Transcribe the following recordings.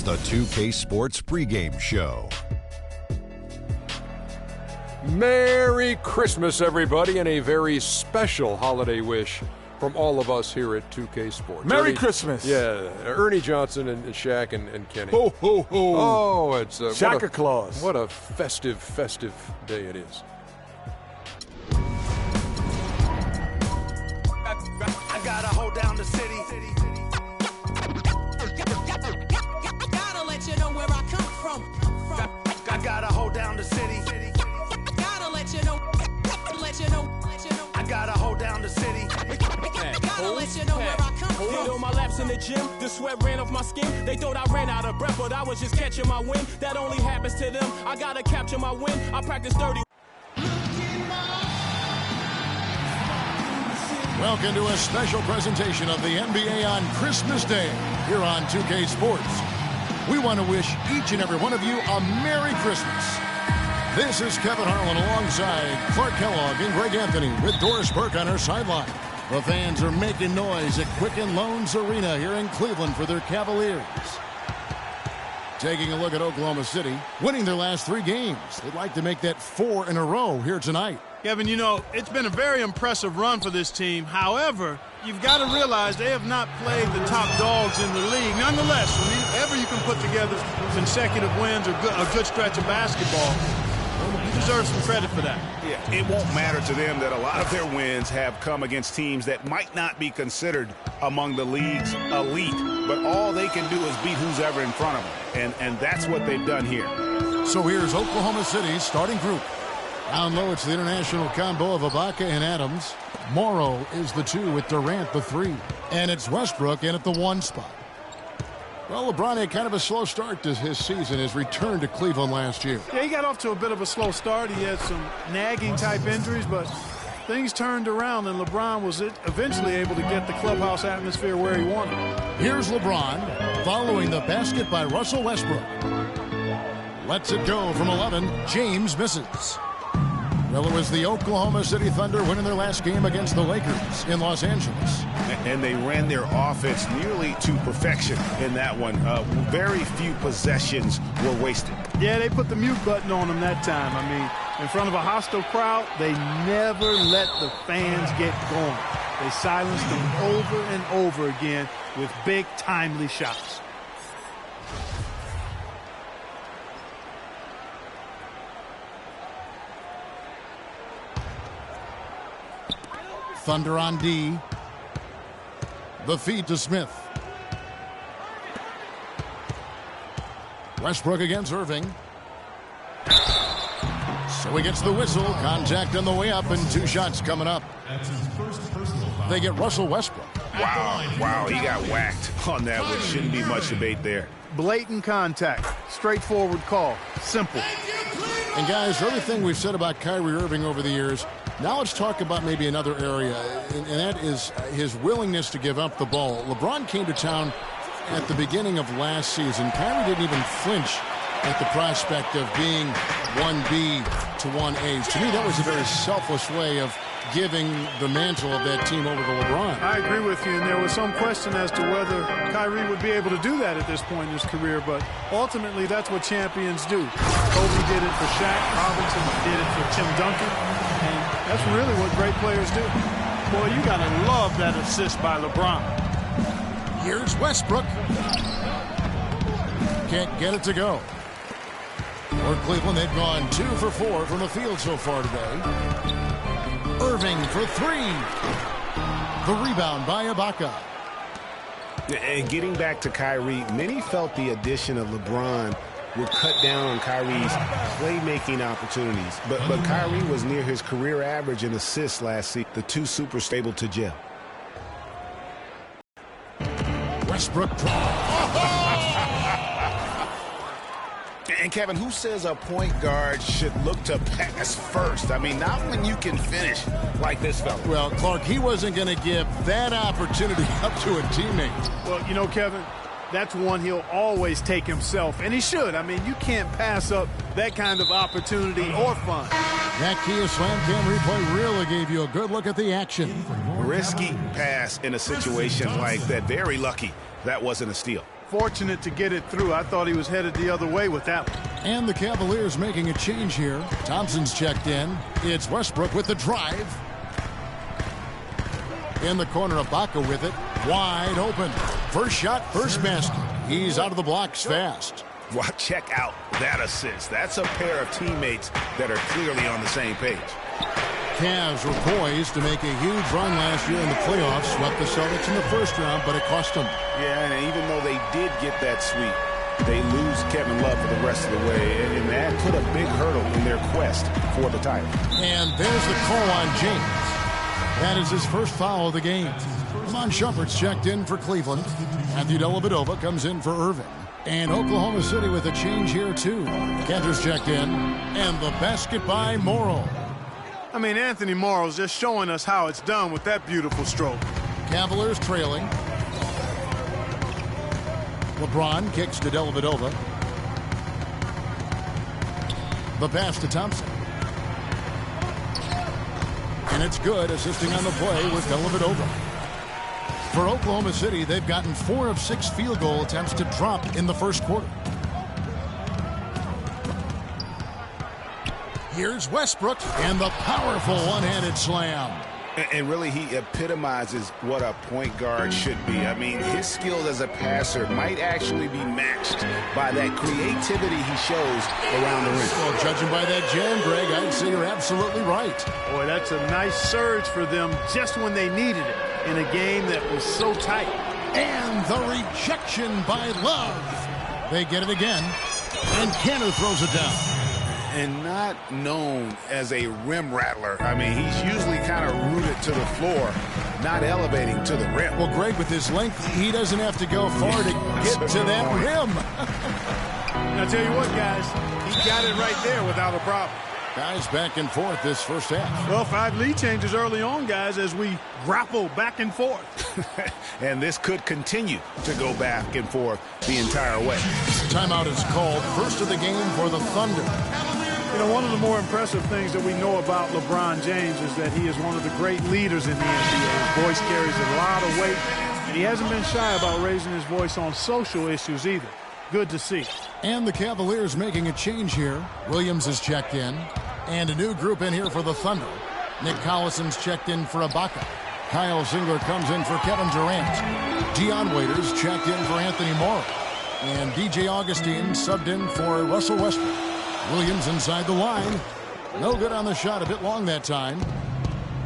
the 2K Sports pregame show. Merry Christmas, everybody, and a very special holiday wish from all of us here at 2K Sports. Merry Christmas. Yeah, Ernie Johnson and Shaq and Kenny. Ho, ho, ho. Oh, it's Shaka Claus. What a festive day it is. I gotta hold down the city. Gotta let you know where I come from. I gotta hold down the city. Gotta let you know. I gotta hold down the city. Gotta let you know where I come from. Hit on my laps in the gym, the sweat ran off my skin. They thought I ran out of breath, but I was just catching my wind. That only happens to them. I gotta capture my win. I practice 30. Welcome to a special presentation of the NBA on Christmas Day here on 2K Sports. We want to wish each and every one of you a Merry Christmas. This is Kevin Harlan alongside Clark Kellogg and Greg Anthony with Doris Burke on our sideline. The fans are making noise at Quicken Loans Arena here in Cleveland for their Cavaliers. Taking a look at Oklahoma City, winning their last 3 games. They'd like to make that 4 in a row here tonight. Kevin, you know, it's been a very impressive run for this team. However, you've got to realize they have not played the top dogs in the league. Nonetheless, whenever you can put together consecutive wins or a good stretch of basketball, you deserve some credit for that. Yeah, it won't matter to them that a lot of their wins have come against teams that might not be considered among the league's elite, but all they can do is beat who's ever in front of them, and that's what they've done here. So here's Oklahoma City's starting group. Down low, it's the international combo of Ibaka and Adams. Morrow is the 2 with Durant the 3. And it's Westbrook in at the 1 spot. Well, LeBron had kind of a slow start to his season, his return to Cleveland last year. Yeah, he got off to a bit of a slow start. He had some nagging type injuries, but things turned around, and LeBron was eventually able to get the clubhouse atmosphere where he wanted. Here's LeBron following the basket by Russell Westbrook. Lets it go from 11. James misses. Well, it was the Oklahoma City Thunder winning their last game against the Lakers in Los Angeles. And they ran their offense nearly to perfection in that one. Very few possessions were wasted. Yeah, they put the mute button on them that time. I mean, in front of a hostile crowd, they never let the fans get going. They silenced them over and over again with big, timely shots. Thunder on D. The feed to Smith. Westbrook against Irving. So he gets the whistle. Contact on the way up, and 2 shots coming up. They get Russell Westbrook. Wow, he got whacked on that one. Shouldn't be much debate there. Blatant contact. Straightforward call. Simple. And guys, everything we've said about Kyrie Irving over the years, now let's talk about maybe another area, and that is his willingness to give up the ball. LeBron came to town at the beginning of last season. Kyrie didn't even flinch at the prospect of being 1B to 1A. To me, that was a very selfless way of giving the mantle of that team over to LeBron. I agree with you, and there was some question as to whether Kyrie would be able to do that at this point in his career, but ultimately that's what champions do. Kobe did it for Shaq, Robinson did it for Tim Duncan, and that's really what great players do. Boy, you gotta love that assist by LeBron. Here's Westbrook. Can't get it to go. For Cleveland, they've gone 2 for 4 from the field so far today. Irving for 3. The rebound by Ibaka. And getting back to Kyrie, many felt the addition of LeBron would cut down on Kyrie's playmaking opportunities. But Kyrie was near his career average in assists last season. The 2 super stable to gel. Westbrook. And Kevin, who says a point guard should look to pass first? I mean, not when you can finish like this fella. Well, Clark, he wasn't going to give that opportunity up to a teammate. Well, you know, Kevin, that's one he'll always take himself, and he should. I mean, you can't pass up that kind of opportunity or fun. That Kia Slam Cam replay really gave you a good look at the action. Risky pass in a situation like that. Very lucky that wasn't a steal. fortunate to get it through. I thought he was headed the other way with that one. And the Cavaliers making a change here. Thompson's checked in. It's Westbrook with the drive. In the corner, Ibaka with it. Wide open. First shot, first basket. He's out of the blocks fast. Well, check out that assist. That's a pair of teammates that are clearly on the same page. Cavs were poised to make a huge run last year in the playoffs. Swept the Celtics in the first round, but it cost them. Yeah, and even though they did get that sweep, they lose Kevin Love for the rest of the way, and that put a big hurdle in their quest for the title. And there's the call on James. That is his first foul of the game. Ramon Shumpert's checked in for Cleveland. Matthew Dellavedova comes in for Irving. And Oklahoma City with a change here, too. Kanter's checked in. And the basket by Morrow. I mean, Anthony Morrow's just showing us how it's done with that beautiful stroke. Cavaliers trailing. LeBron kicks to Dellavedova. The pass to Thompson. And it's good, assisting on the play with Dellavedova. For Oklahoma City, they've gotten 4 of 6 field goal attempts to drop in the first quarter. Here's Westbrook and the powerful one-handed slam. And really, he epitomizes what a point guard should be. I mean, his skills as a passer might actually be matched by that creativity he shows around the rim. Well, judging by that jam, Greg, I'd say you're absolutely right. Boy, that's a nice surge for them just when they needed it in a game that was so tight. And the rejection by Love. They get it again, and Kanter throws it down. And not known as a rim rattler. I mean, he's usually kind of rooted to the floor, not elevating to the rim. Well, Greg, with his length, he doesn't have to go far to get to that rim. And I'll tell you what, guys, he got it right there without a problem. Guys back and forth this first half. Well, 5 lead changes early on, guys, as we grapple back and forth. And this could continue to go back and forth the entire way. Timeout is called. First of the game for the Thunder. You know, one of the more impressive things that we know about LeBron James is that he is one of the great leaders in the NBA. His voice carries a lot of weight, and he hasn't been shy about raising his voice on social issues either. Good to see. And the Cavaliers making a change here. Williams is checked in. And a new group in here for the Thunder. Nick Collison's checked in for Ibaka. Kyle Singler comes in for Kevin Durant. Dion Waiters checked in for Anthony Morrow. And DJ Augustine subbed in for Russell Westbrook. Williams inside the line. No good on the shot, a bit long that time.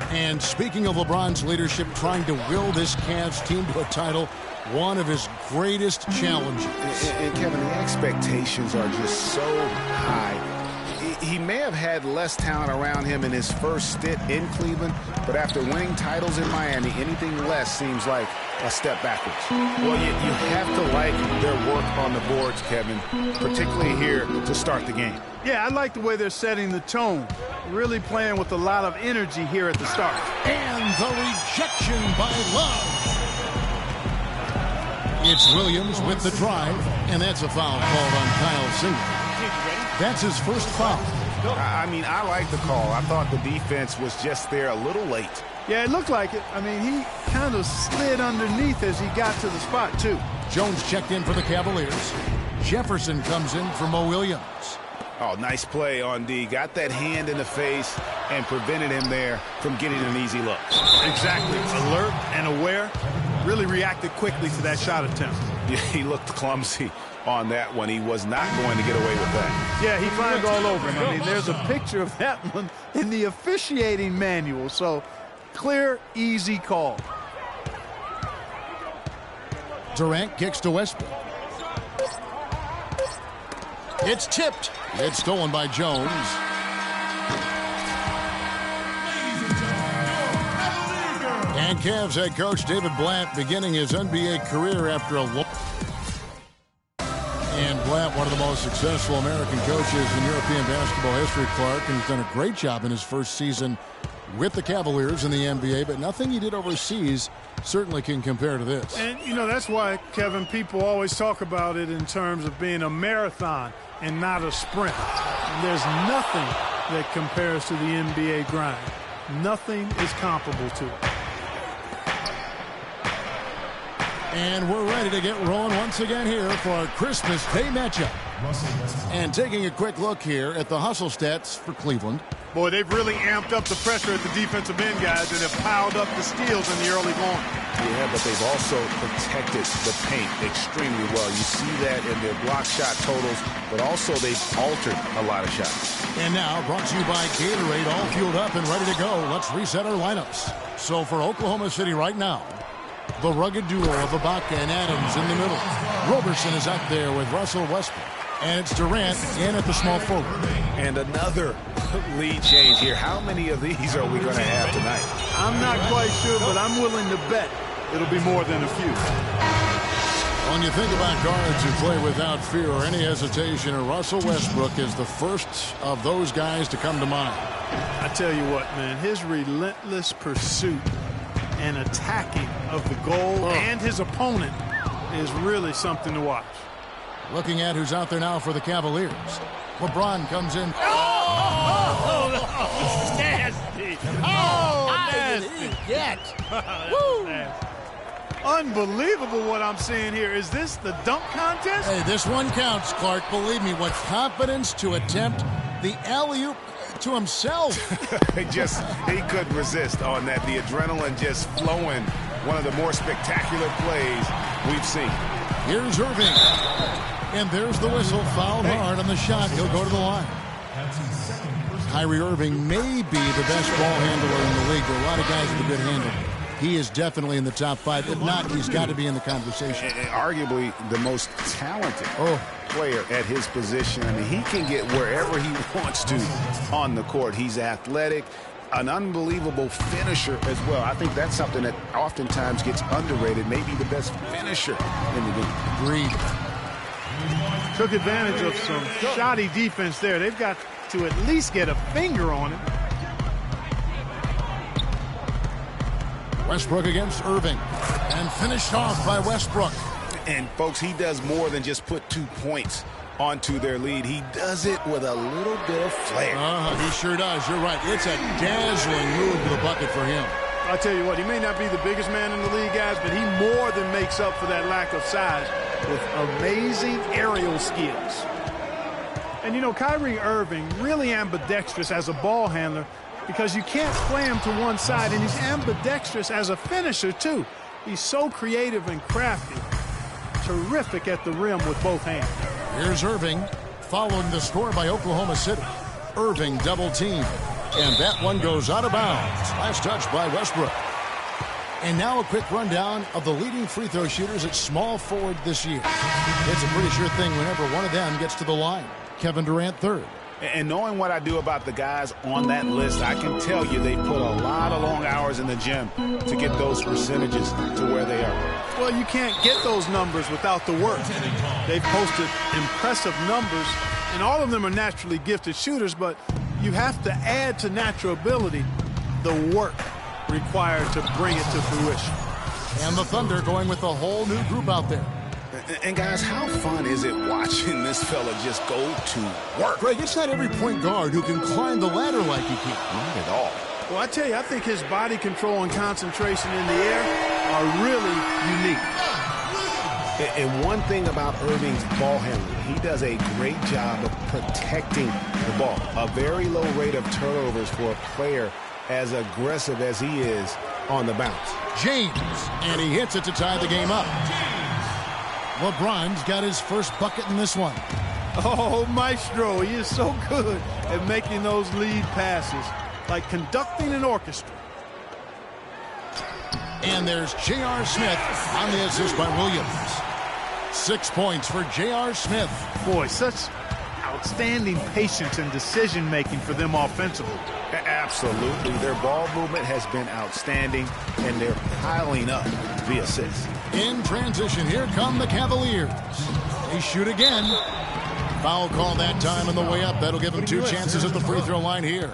And speaking of LeBron's leadership, trying to will this Cavs team to a title, one of his greatest challenges. And Kevin, the expectations are just so high. He may have had less talent around him in his first stint in Cleveland, but after winning titles in Miami, anything less seems like a step backwards. Well, you have to like their work on the boards, Kevin, particularly here to start the game. Yeah, I like the way they're setting the tone. Really playing with a lot of energy here at the start. And the rejection by Love. It's Williams with the drive, and that's a foul called on Kyle Singler. That's his first foul. I mean, I like the call. I thought the defense was just there a little late. Yeah, it looked like it. I mean, he kind of slid underneath as he got to the spot, too. Jones checked in for the Cavaliers. Jefferson comes in for Mo Williams. Oh, nice play on D. Got that hand in the face and prevented him there from getting an easy look. Exactly. Alert and aware. Really reacted quickly to that shot attempt. Yeah, he looked clumsy on that one. He was not going to get away with that. Yeah, he climbed all over him. I mean, there's a picture of that one in the officiating manual. So, clear, easy call. Durant kicks to Westbrook. It's tipped. It's stolen by Jones. And Cavs head coach David Blatt beginning his NBA career after a long... And Blatt, one of the most successful American coaches in European basketball history, Clark, and he's done a great job in his first season with the Cavaliers in the NBA, but nothing he did overseas certainly can compare to this. And, you know, that's why, Kevin, people always talk about it in terms of being a marathon and not a sprint. And there's nothing that compares to the NBA grind. Nothing is comparable to it. And we're ready to get rolling once again here for our Christmas Day matchup. And taking a quick look here at the hustle stats for Cleveland. Boy, they've really amped up the pressure at the defensive end, guys, and have piled up the steals in the early going. Yeah, but they've also protected the paint extremely well. You see that in their block shot totals, but also they've altered a lot of shots. And now, brought to you by Gatorade, all fueled up and ready to go. Let's reset our lineups. So for Oklahoma City right now, the rugged duo of Ibaka and Adams in the middle. Roberson is out there with Russell Westbrook. And it's Durant in at the small forward. And another lead change here. How many of these are we going to have tonight? I'm not quite sure, but I'm willing to bet it'll be more than a few. When you think about guards who play without fear or any hesitation, Russell Westbrook is the first of those guys to come to mind. I tell you what, man, his relentless pursuit and attacking of the goal and his opponent is really something to watch. Looking at who's out there now for the Cavaliers. LeBron comes in. Nasty. Nasty. Woo. Unbelievable what I'm seeing here. Is this the dunk contest? Hey, this one counts, Clark. Believe me, what confidence to attempt the alley-oop to himself. He couldn't resist on that. The adrenaline just flowing. One of the more spectacular plays we've seen. Here's Irving. And there's the whistle. Fouled hard on the shot. He'll go to the line. Kyrie Irving may be the best ball handler in the league. There are a lot of guys with a good handle. He is definitely in the top 5. If not, he's got to be in the conversation. And arguably the most talented player at his position. I mean, he can get wherever he wants to on the court. He's athletic, an unbelievable finisher as well. I think that's something that oftentimes gets underrated. Maybe the best finisher in the game. Agreed. Took advantage of some shoddy defense there. They've got to at least get a finger on him. Westbrook against Irving. And finished off by Westbrook. And, folks, he does more than just put 2 points onto their lead. He does it with a little bit of flair. He sure does. You're right. It's a dazzling move to the bucket for him. I'll tell you what, he may not be the biggest man in the league, guys, but he more than makes up for that lack of size with amazing aerial skills. And, you know, Kyrie Irving, really ambidextrous as a ball handler because you can't play him to one side, and he's ambidextrous as a finisher, too. He's so creative and crafty. Terrific at the rim with both hands. Here's Irving, following the score by Oklahoma City. Irving double team. And that one goes out of bounds. Last touch by Westbrook. And now a quick rundown of the leading free throw shooters at small forward this year. It's a pretty sure thing whenever one of them gets to the line. Kevin Durant third. And knowing what I do about the guys on that list, I can tell you they put a lot of long hours in the gym to get those percentages to where they are. Well, you can't get those numbers without the work. They've posted impressive numbers, and all of them are naturally gifted shooters, but you have to add to natural ability the work required to bring it to fruition. And the Thunder going with a whole new group out there. And, guys, how fun is it watching this fella just go to work? Greg, it's not every point guard who can climb the ladder like he can. Not at all. Well, I tell you, I think his body control and concentration in the air are really unique. And one thing about Irving's ball handling, he does a great job of protecting the ball. A very low rate of turnovers for a player as aggressive as he is on the bounce. James, and he hits it to tie the game up. LeBron's got his first bucket in this one. Oh, Maestro, he is so good at making those lead passes, like conducting an orchestra. And there's J.R. Smith on the assist by Williams. 6 points for J.R. Smith. Boy, such outstanding patience and decision-making for them offensively. Absolutely. Their ball movement has been outstanding, and they're piling up the assists. In transition, here come the Cavaliers. They shoot again. Foul call that time on the way up. That'll give them 2 chances at the free throw line here.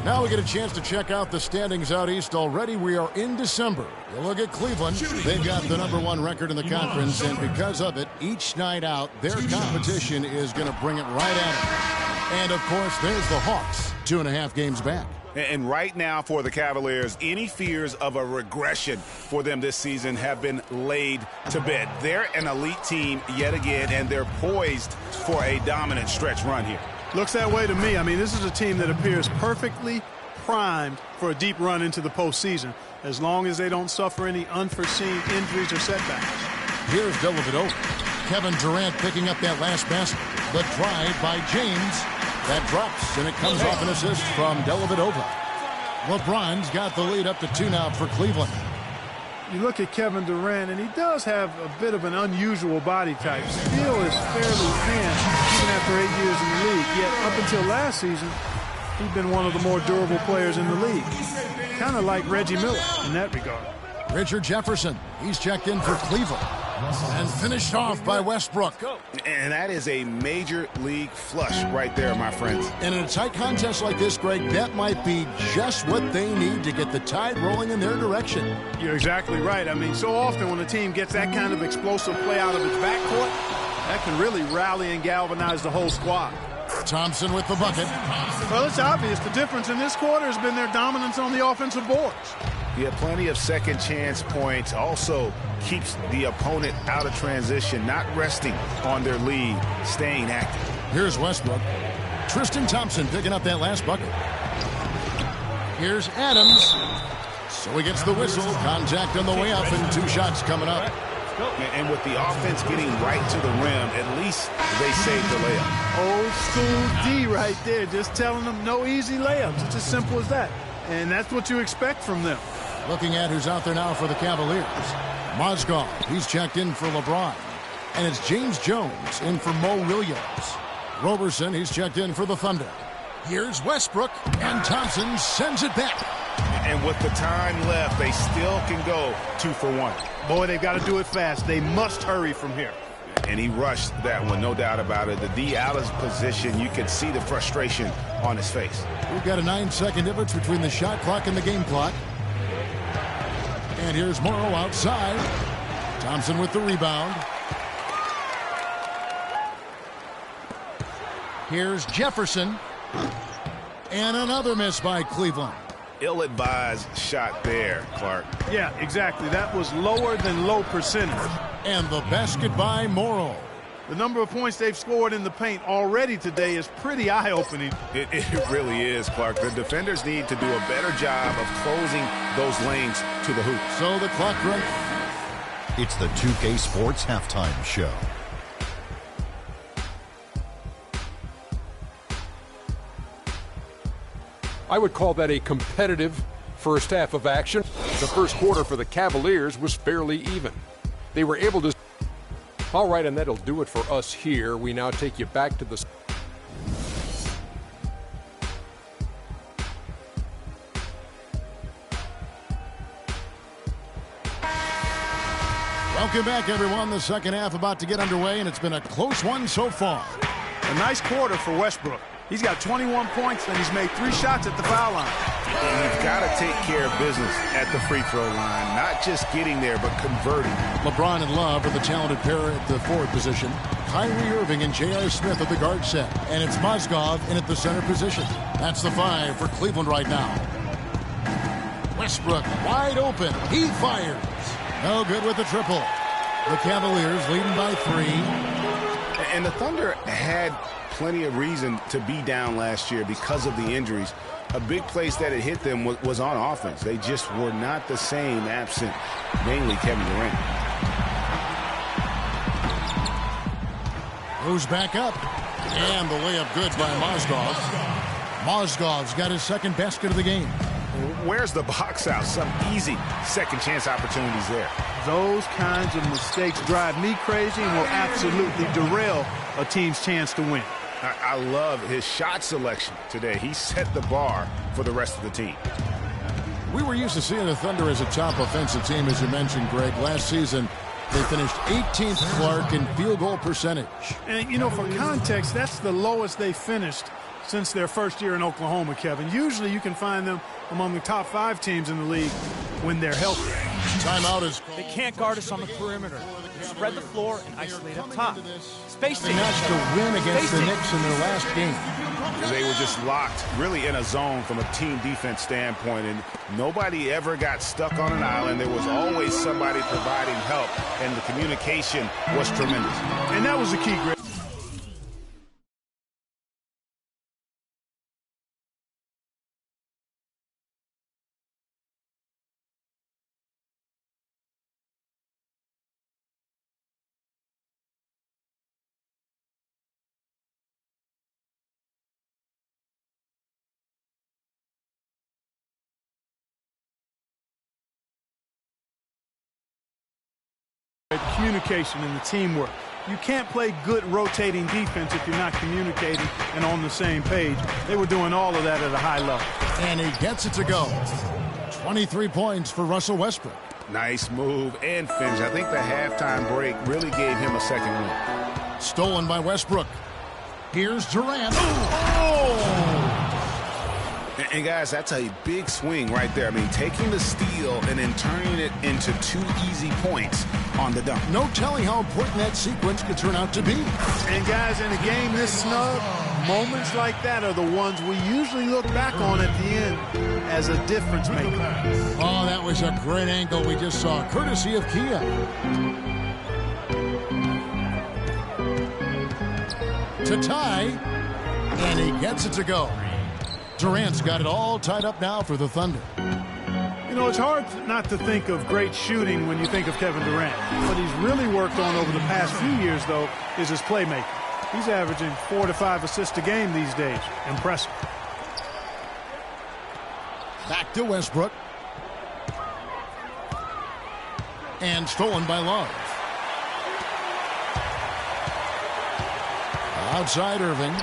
Now we get a chance to check out the standings out east already. We are in December. You look at Cleveland. They've got the #1 record in the conference, and because of it, each night out, their competition is going to bring it right at them. And, of course, there's the Hawks, 2.5 games back. And right now for the Cavaliers, any fears of a regression for them this season have been laid to bed. They're an elite team yet again, and they're poised for a dominant stretch run here. Looks that way to me. I mean, this is a team that appears perfectly primed for a deep run into the postseason, as long as they don't suffer any unforeseen injuries or setbacks. Here's Dellavedova. Kevin Durant picking up that last basket. The drive by James. That drops, and it comes off an assist from Dellavedova. LeBron's got the lead up to 2 now for Cleveland. You look at Kevin Durant, and he does have a bit of an unusual body type. Still is fairly thin, even after 8 years in the league. Yet up until last season, he's been one of the more durable players in the league. Kind of like Reggie Miller in that regard. Richard Jefferson, he's checked in for Cleveland. And finished off by Westbrook. And that is a major league flush right there, my friends. And in a tight contest like this, Greg, that might be just what they need to get the tide rolling in their direction. You're exactly right. I mean, so often when a team gets that kind of explosive play out of its backcourt, that can really rally and galvanize the whole squad. Thompson with the bucket. Well, it's obvious. The difference in this quarter has been their dominance on the offensive boards. He had plenty of second chance points. Also keeps the opponent out of transition, not resting on their lead, staying active. Here's Westbrook. Tristan Thompson picking up that last bucket. Here's Adams. So he gets the whistle. Contact on the way up and 2 shots coming up. And with the offense getting right to the rim, at least they saved the layup. Old school D right there, just telling them no easy layups. It's as simple as that. And that's what you expect from them. Looking at who's out there now for the Cavaliers. Mozgov, he's checked in for LeBron. And it's James Jones in for Mo Williams. Roberson, he's checked in for the Thunder. Here's Westbrook, and Thompson sends it back. And with the time left, they still can go 2 for 1. Boy, they've got to do it fast. They must hurry from here. And he rushed that one, no doubt about it. The D out of position, you can see the frustration on his face. We've got a 9-second difference between the shot clock and the game clock. And here's Morrow outside. Thompson with the rebound. Here's Jefferson. And another miss by Cleveland. Ill-advised shot there, Clark. Yeah, exactly. That was lower than low percentage. And the basket by Morrow. The number of points they've scored in the paint already today is pretty eye-opening. It really is, Clark. The defenders need to do a better job of closing those lanes to the hoop. So the clock runs. It's the 2K Sports Halftime Show. I would call that a competitive first half of action. The first quarter for the Cavaliers was fairly even. They were able to... All right, and that'll do it for us here. We now take you back to the... Welcome back, everyone. The second half about to get underway, and it's been a close one so far. A nice quarter for Westbrook. He's got 21 points, and he's made 3 shots at the foul line. And you've got to take care of business at the free throw line. Not just getting there, but converting. LeBron and Love are the talented pair at the forward position. Kyrie Irving and J.R. Smith at the guard set. And it's Mozgov in at the center position. That's the 5 for Cleveland right now. Westbrook wide open. He fires. No good with the triple. The Cavaliers leading by 3. And the Thunder had plenty of reason to be down last year because of the injuries. A big place that had hit them was on offense. They just were not the same absent mainly Kevin Durant. Moves back up. And the layup good by Mozgov. Mozgov's got his second basket of the game. Where's the box out? Some easy second chance opportunities there. Those kinds of mistakes drive me crazy and will absolutely derail a team's chance to win. I love his shot selection today. He set the bar for the rest of the team. We were used to seeing the Thunder as a top offensive team, as you mentioned, Greg. Last season, they finished 18th, Clark, in field goal percentage. And, you know, for context, that's the lowest they finished since their first year in Oklahoma, Kevin. Usually you can find them among the top 5 teams in the league when they're healthy. Timeout is They can't guard us on the perimeter. spread the floor and isolate up top. Spacing. Notch to win against the Knicks in their last game. They were just locked, really in a zone from a team defense standpoint, and nobody ever got stuck on an island. There was always somebody providing help, and the communication was tremendous. And that was the key, Greg. Communication and the teamwork. You can't play good rotating defense if you're not communicating and on the same page. They were doing all of that at a high level. And he gets it to go. 23 points for Russell Westbrook. Nice move and finish. I think the halftime break really gave him a second win. Stolen by Westbrook. Here's Durant. Oh! And guys, that's a big swing right there. I mean, taking the steal and then turning it into 2 easy points on the dunk. No telling how important that sequence could turn out to be. And guys, in a game this snug, moments like that are the ones we usually look back on at the end as a difference maker. Oh, that was a great angle we just saw, courtesy of Kia. To tie, and he gets it to go. Durant's got it all tied up now for the Thunder. You know, it's hard not to think of great shooting when you think of Kevin Durant. What he's really worked on over the past few years, though, is his playmaking. He's averaging 4 to 5 assists a game these days. Impressive. Back to Westbrook. And stolen by Love. Outside Irving.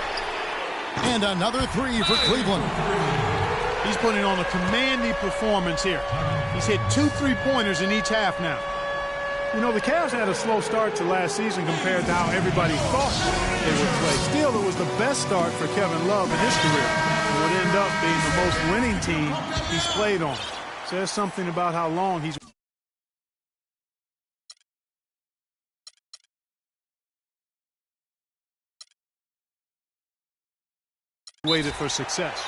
And another 3 for Cleveland. He's putting on a commanding performance here. He's hit 2 3-pointers in each half now. You know, the Cavs had a slow start to last season compared to how everybody thought they would play. Still, it was the best start for Kevin Love in his career. It would end up being the most winning team he's played on. Says something about how long he's waited for success.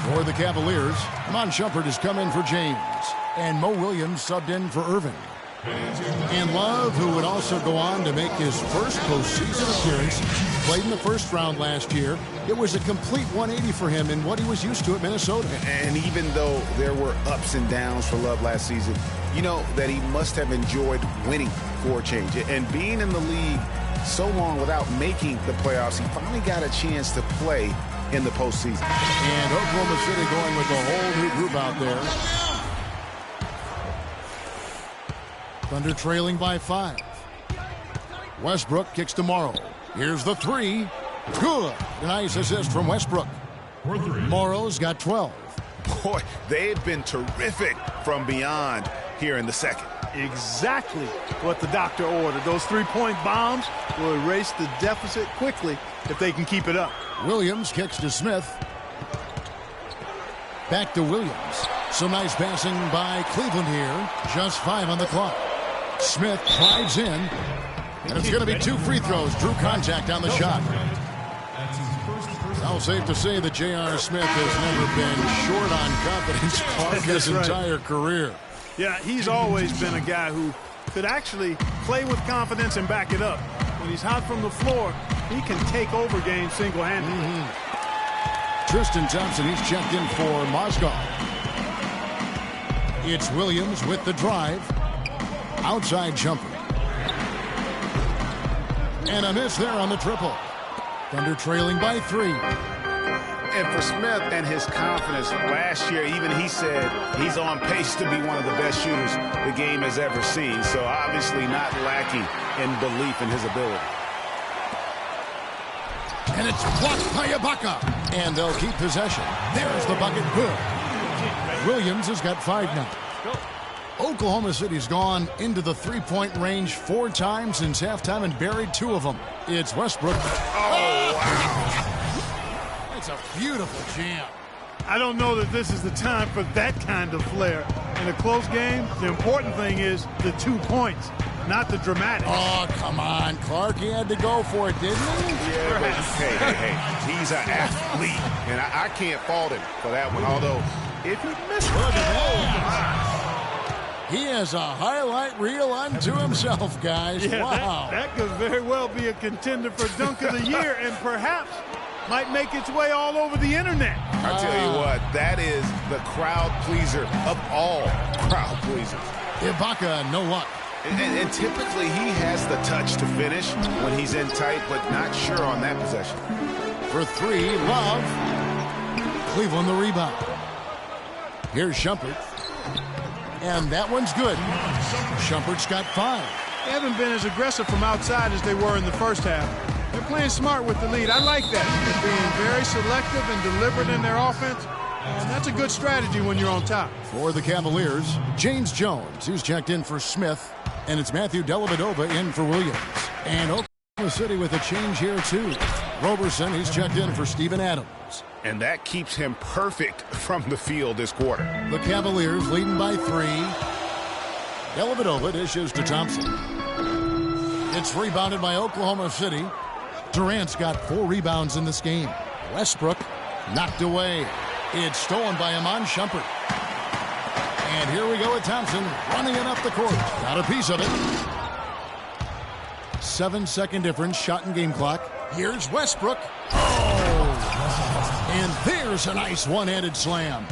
For the Cavaliers, Mon Shumpert has come in for James. And Mo Williams subbed in for Irving. And Love, who would also go on to make his first postseason appearance, played in the first round last year. It was a complete 180 for him in what he was used to at Minnesota. And even though there were ups and downs for Love last season, you know that he must have enjoyed winning for a change. And being in the league so long without making the playoffs, he finally got a chance to play in the postseason. And Oklahoma City going with a whole new group out there. Thunder trailing by 5. Westbrook kicks to Morrow. Here's the 3. Good. A nice assist from Westbrook. Morrow's got 12. Boy, they've been terrific from beyond here in the second. Exactly what the doctor ordered. Those 3-point bombs will erase the deficit quickly if they can keep it up. Williams kicks to Smith. Back to Williams. Some nice passing by Cleveland here. Just 5 on the clock. Smith drives in. And it's going to be 2 free throws. Drew contact on the shot. Now safe to say that J.R. Smith has never been short on confidence his entire career. Yeah, he's always been a guy who could actually play with confidence and back it up. When he's hot from the floor, he can take over games single-handedly. Tristan Thompson, he's checked in for Mozgov. It's Williams with the drive. Outside jumper. And a miss there on the triple. Thunder trailing by 3. And for Smith and his confidence, last year even he said he's on pace to be one of the best shooters the game has ever seen. So obviously not lacking in belief in his ability. And it's blocked by Ibaka. And they'll keep possession. There's the bucket. Good. Williams has got 5 now. Oklahoma City's gone into the 3-point range 4 times since halftime and buried 2 of them. It's Westbrook. Oh, wow. It's a beautiful jam. I don't know that this is the time for that kind of flair. In a close game, the important thing is the 2 points. not the dramatics. Oh, come on, Clark. He had to go for it, didn't he? Yeah, but hey. He's an athlete, and I can't fault him for that one. Although, if he missed He has a highlight reel unto himself, guys. Yeah, wow. That could very well be a contender for Dunk of the Year and perhaps might make its way all over the internet. I tell you what, that is the crowd pleaser of all crowd pleasers. Ibaka, no luck. And typically he has the touch to finish when he's in tight, but not sure on that possession. For three, Love. Cleveland the rebound. Here's Shumpert. And that one's good. Shumpert's got 5. They haven't been as aggressive from outside as they were in the first half. They're playing smart with the lead. I like that. They're being very selective and deliberate in their offense. And that's a good strategy when you're on top. For the Cavaliers, James Jones. He's checked in for Smith. And it's Matthew Dellavedova in for Williams. And Oklahoma City with a change here, too. Roberson, he's checked in for Steven Adams. And that keeps him perfect from the field this quarter. The Cavaliers leading by 3. Dellavedova dishes to Thompson. It's rebounded by Oklahoma City. Durant's got 4 rebounds in this game. Westbrook knocked away. It's stolen by Iman Shumpert. And here we go with Thompson running it up the court. Got a piece of it. 7-second difference, shot and game clock. Here's Westbrook. Oh! And there's a nice one-handed slam.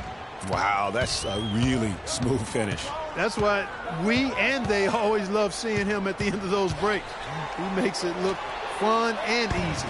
Wow, that's a really smooth finish. That's why we and they always love seeing him at the end of those breaks. He makes it look fun and easy.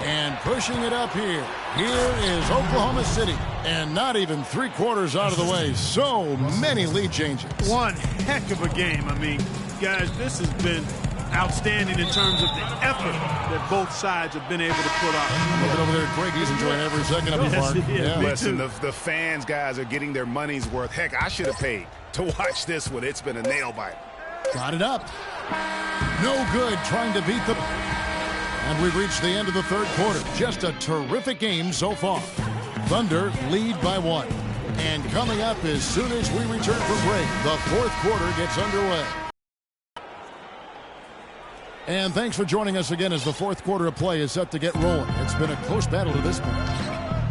And pushing it up here. Here is Oklahoma City. And not even 3/4 out of the way. So many lead changes. One heck of a game. I mean, guys, this has been outstanding in terms of the effort that both sides have been able to put on. Looking over there, Greg, he's enjoying every second of the park. Yeah. Listen, the fans, guys, are getting their money's worth. Heck, I should have paid to watch this one. It's been a nail biter. Got it up. No good trying to beat the... And we've reached the end of the third quarter. Just a terrific game so far. Thunder lead by 1. And coming up as soon as we return from break, the fourth quarter gets underway. And thanks for joining us again as the fourth quarter of play is set to get rolling. It's been a close battle to this point.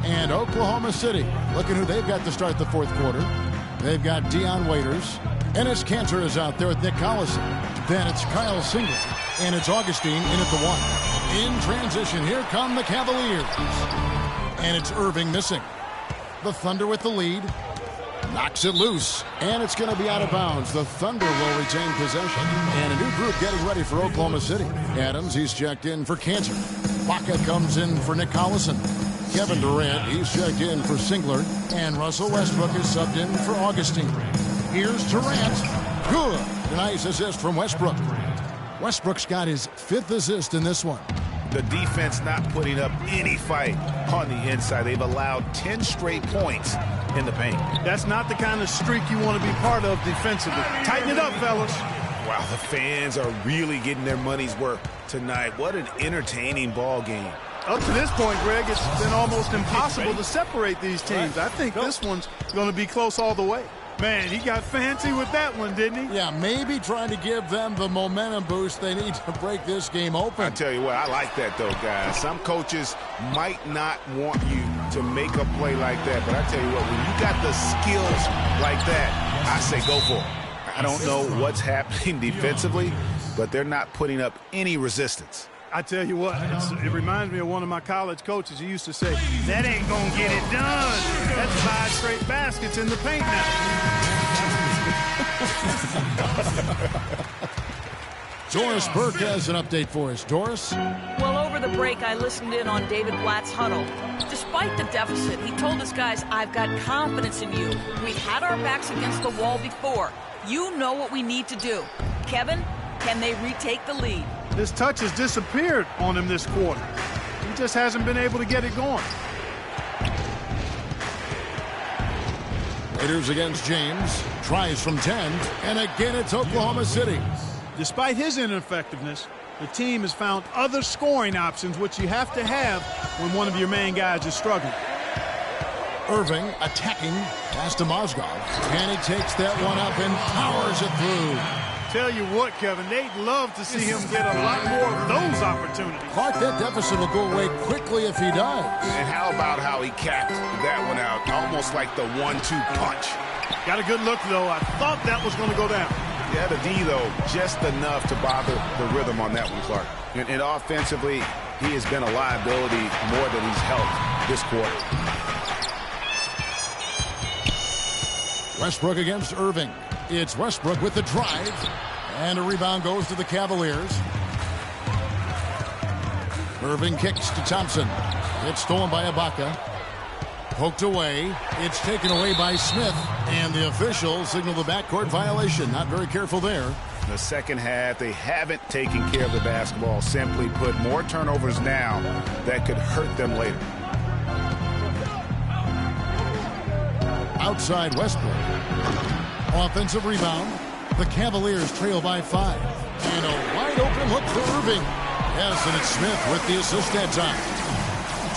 And Oklahoma City, looking who they've got to start the fourth quarter. They've got Dion Waiters. Enes Kanter is out there with Nick Collison. Then it's Kyle Singler. And it's Augustine in at the 1. In transition, here come the Cavaliers. And it's Irving missing. The Thunder with the lead. Knocks it loose. And it's going to be out of bounds. The Thunder will retain possession. And a new group getting ready for Oklahoma City. Adams, he's checked in for Kanter. Baca comes in for Nick Collison. Kevin Durant, he's checked in for Singler. And Russell Westbrook is subbed in for Augustine. Here's Durant. Good. A nice assist from Westbrook. Westbrook's got his 5th assist in this one. The defense not putting up any fight on the inside. They've allowed 10 straight points in the paint. That's not the kind of streak you want to be part of defensively. Tighten it up, fellas. Wow, the fans are really getting their money's worth tonight. What an entertaining ball game. Up to this point, Greg, it's been almost impossible to separate these teams. I think this one's going to be close all the way. Man, he got fancy with that one, didn't he? Yeah, maybe trying to give them the momentum boost they need to break this game open. I tell you what, I like that, though, guys. Some coaches might not want you to make a play like that, but I tell you what, when you got the skills like that, I say go for it. I don't know what's happening defensively, but they're not putting up any resistance. I tell you what, it reminds me of one of my college coaches. He used to say, that ain't going to get it done. That's 5 straight baskets in the paint now. Doris Burke has an update for us. Doris? Well, over the break, I listened in on David Blatt's huddle. Despite the deficit, he told his guys, I've got confidence in you. We've had our backs against the wall before. You know what we need to do. Kevin, can they retake the lead? His touch has disappeared on him this quarter. He just hasn't been able to get it going. Raiders against James. Tries from 10. And again, it's Oklahoma City. Despite his ineffectiveness, the team has found other scoring options, which you have to have when one of your main guys is struggling. Irving attacking. Pass to Mozgov. And he takes that one up and powers it through. Tell you what, Kevin, they'd love to see him get a lot more of those opportunities. Clark, that deficit will go away quickly if he does. And how about how he capped that one out? Almost like the 1-2 punch. Got a good look, though. I thought that was going to go down. Yeah, the D, though, just enough to bother the rhythm on that one, Clark. And offensively, he has been a liability more than he's helped this quarter. Westbrook against Irving. It's Westbrook with the drive. And a rebound goes to the Cavaliers. Irving kicks to Thompson. It's stolen by Ibaka. Poked away. It's taken away by Smith. And the officials signal the backcourt violation. Not very careful there. The second half, they haven't taken care of the basketball. Simply put, more turnovers now that could hurt them later. Outside Westbrook. Offensive rebound. The Cavaliers trail by 5. And a wide open look for Irving. Yes, and it's Smith with the assist that time.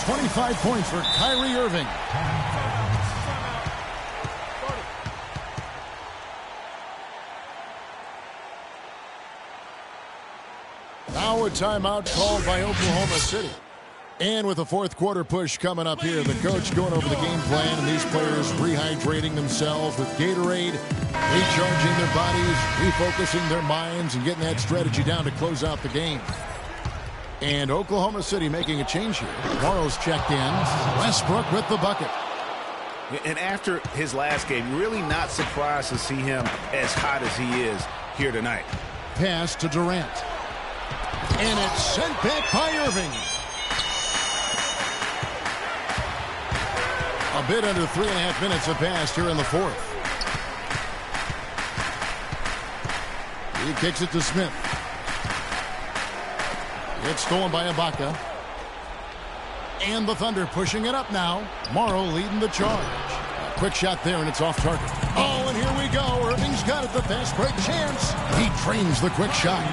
25 points for Kyrie Irving. Now a timeout called by Oklahoma City. And with a fourth quarter push coming up here, the coach going over the game plan and these players rehydrating themselves with Gatorade, recharging their bodies, refocusing their minds, and getting that strategy down to close out the game. And Oklahoma City making a change here. Morrow's checked in. Westbrook with the bucket. And after his last game, really not surprised to see him as hot as he is here tonight. Pass to Durant. And it's sent back by Irving. A bit under 3.5 minutes have passed here in the fourth. He kicks it to Smith. It's stolen by Ibaka. And the Thunder pushing it up now. Morrow leading the charge. A quick shot there, and it's off target. Oh, and here we go. Irving's got it, the fast break chance. He trains the quick shot.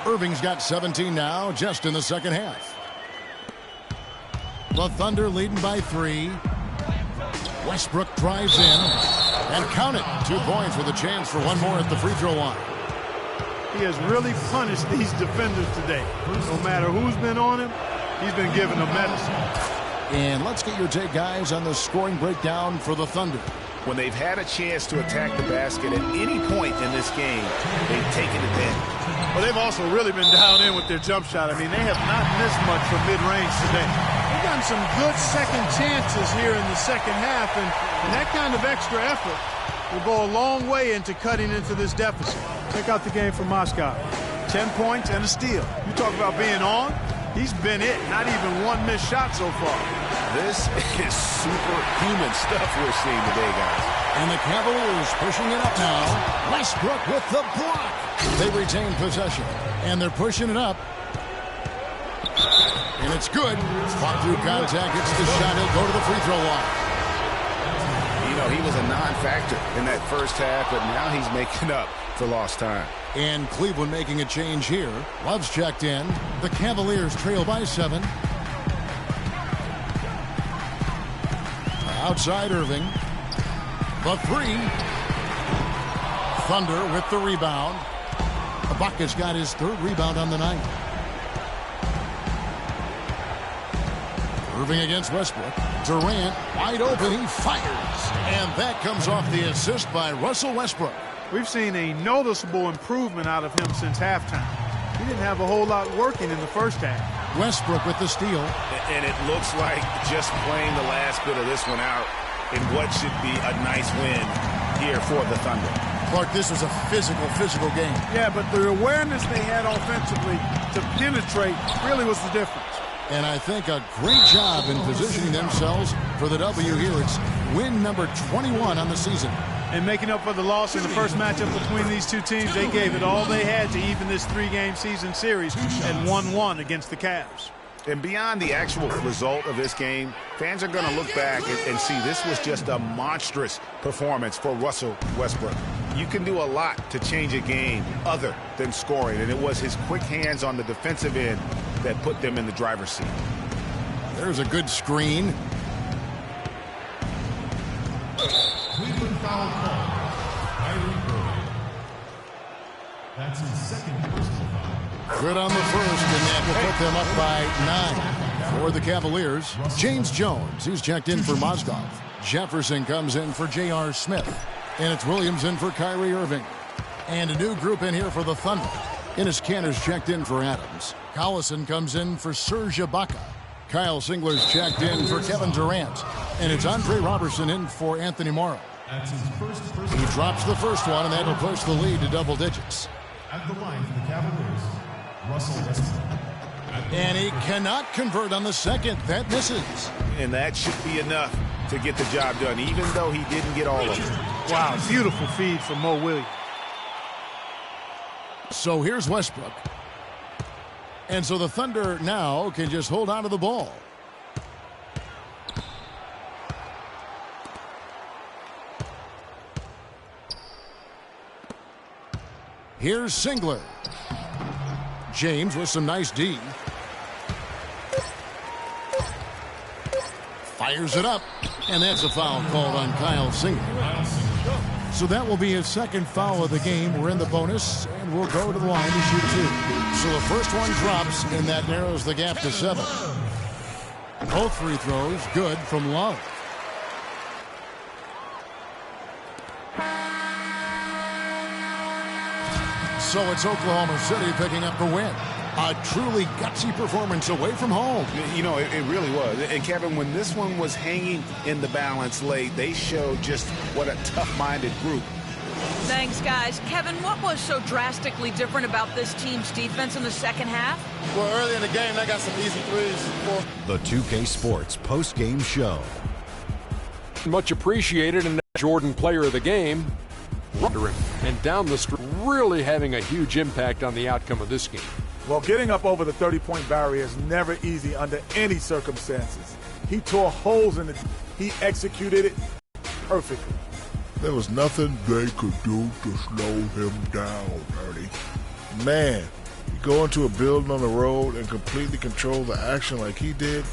Irving's got 17 now, just in the second half. The Thunder leading by 3. Westbrook drives in. And count it. 2 points with a chance for one more at the free throw line. He has really punished these defenders today. No matter who's been on him, he's been giving them medicine. And let's get your take, guys, on the scoring breakdown for the Thunder. When they've had a chance to attack the basket at any point in this game, they've taken advantage. Well, they've also really been dialed in with their jump shot. I mean, they have not missed much from mid-range today. They've gotten some good second chances here in the second half, and that kind of extra effort will go a long way into cutting into this deficit. Check out the game for Moscow. 10 points and a steal. You talk about being on, he's been it. Not even one missed shot so far. This is superhuman stuff we're seeing today, guys. And the Cavaliers pushing it up now. Westbrook with the block. They retain possession, and they're pushing it up. And it's good. Fought through contact. It's the shot. He'll go to the free throw line. You know, he was a non-factor in that first half, but now he's making up for lost time. And Cleveland making a change here. Love's checked in. The Cavaliers trail by 7. Outside Irving. The 3. Thunder with the rebound. Ibaka's got his 3rd rebound on the night. Irving against Westbrook. Durant wide open. He fires. And that comes off the assist by Russell Westbrook. We've seen a noticeable improvement out of him since halftime. He didn't have a whole lot working in the first half. Westbrook with the steal. And it looks like just playing the last bit of this one out in what should be a nice win here for the Thunder. Clark, this was a physical game. Yeah, but the awareness they had offensively to penetrate really was the difference. And I think a great job in positioning themselves for the W here. It's win number 21 on the season. And making up for the loss in the first matchup between these two teams, they gave it all they had to even this 3-game season series at 1-1 against the Cavs. And beyond the actual result of this game, fans are going to look back and see this was just a monstrous performance for Russell Westbrook. You can do a lot to change a game other than scoring, and it was his quick hands on the defensive end that put them in the driver's seat. There's a good screen. That's his second personal foul. Good on the first, and that will put them up by 9. For the Cavaliers, James Jones, he's checked in for Mozgov. Jefferson comes in for J.R. Smith. And it's Williams in for Kyrie Irving. And a new group in here for the Thunder. Enes Kanter's checked in for Adams. Collison comes in for Serge Ibaka. Kyle Singler's checked in for Kevin Durant. And it's Andre Robertson in for Anthony Morrow. That's his first He drops the first one, and that'll push the lead to double digits. At the line for the Cavaliers, Russell Westbrook. And he cannot convert on the second. That misses. And that should be enough to get the job done, even though he didn't get all of it. Wow, beautiful feed from Mo Williams. So here's Westbrook. And so the Thunder now can just hold on to the ball. Here's Singler. James with some nice D. Fires it up. And that's a foul called on Kyle Singler. So that will be his second foul of the game. We're in the bonus, and we'll go to the line to shoot 2. So the first one drops, and that narrows the gap to 7. Both free throws good from Love. So it's Oklahoma City picking up the win. A truly gutsy performance away from home. You know, it really was. And Kevin, when this one was hanging in the balance late, they showed just what a tough-minded group. Thanks, guys. Kevin, what was so drastically different about this team's defense in the second half? Well, early in the game, they got some easy threes. The 2K Sports post-game show. Much appreciated, and Jordan player of the game. And down the street, really having a huge impact on the outcome of this game. Well, getting up over the 30-point barrier is never easy under any circumstances. He tore holes in it. He executed it perfectly. There was nothing they could do to slow him down, Ernie. Man, you go into a building on the road and completely control the action like he did.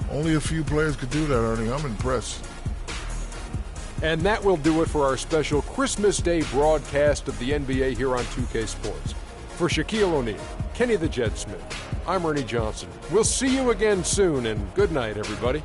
Only a few players could do that, Ernie. I'm impressed. And that will do it for our special Christmas Day broadcast of the NBA here on 2K Sports. For Shaquille O'Neal, Kenny the Jet Smith, I'm Ernie Johnson. We'll see you again soon, and good night, everybody.